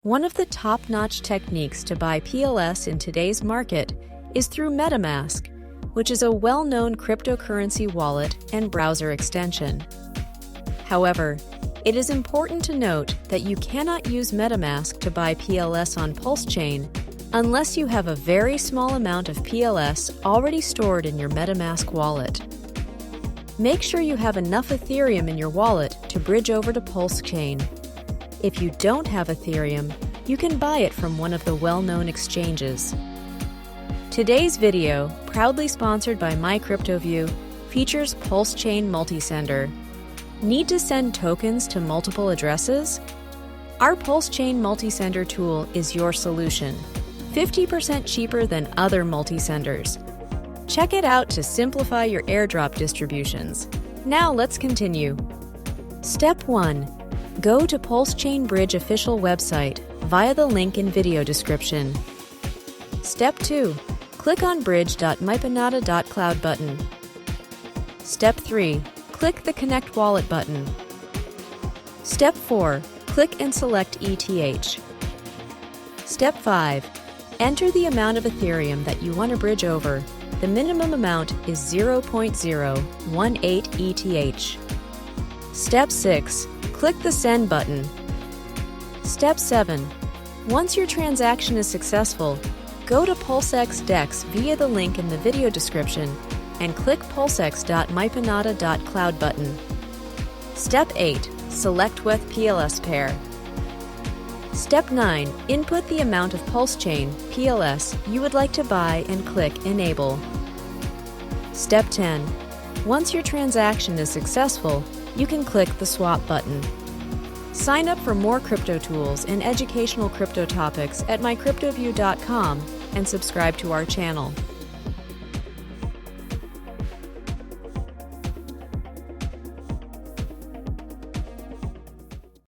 One of the top-notch techniques to buy PLS in today's market is through MetaMask, which is a well-known cryptocurrency wallet and browser extension. However, it is important to note that you cannot use MetaMask to buy PLS on PulseChain unless you have a very small amount of PLS already stored in your MetaMask wallet. Make sure you have enough Ethereum in your wallet to bridge over to PulseChain. If you don't have Ethereum, you can buy it from one of the well-known exchanges. Today's video, proudly sponsored by MyCryptoView, features PulseChain Multisender. Need to send tokens to multiple addresses? Our PulseChain Multisender tool is your solution, 50% cheaper than other multisenders. Check it out to simplify your airdrop distributions. Now let's continue. Step 1. Go to PulseChain Bridge official website via the link in video description. Step 2. Click on bridge.mypanada.cloud button. Step 3. Click the Connect Wallet button. Step 4. Click and select ETH. Step 5. Enter the amount of Ethereum that you want to bridge over. The minimum amount is 0.018 ETH. Step 6. Click the Send button. Step 7. Once your transaction is successful, go to PulseX DEX via the link in the video description and click pulsex.mypanada.cloud button. Step 8. Select with PLS pair. Step 9. Input the amount of PulseChain PLS you would like to buy and click Enable. Step 10. Once your transaction is successful, you can click the Swap button. Sign up for more crypto tools and educational crypto topics at mycryptoview.com and subscribe to our channel.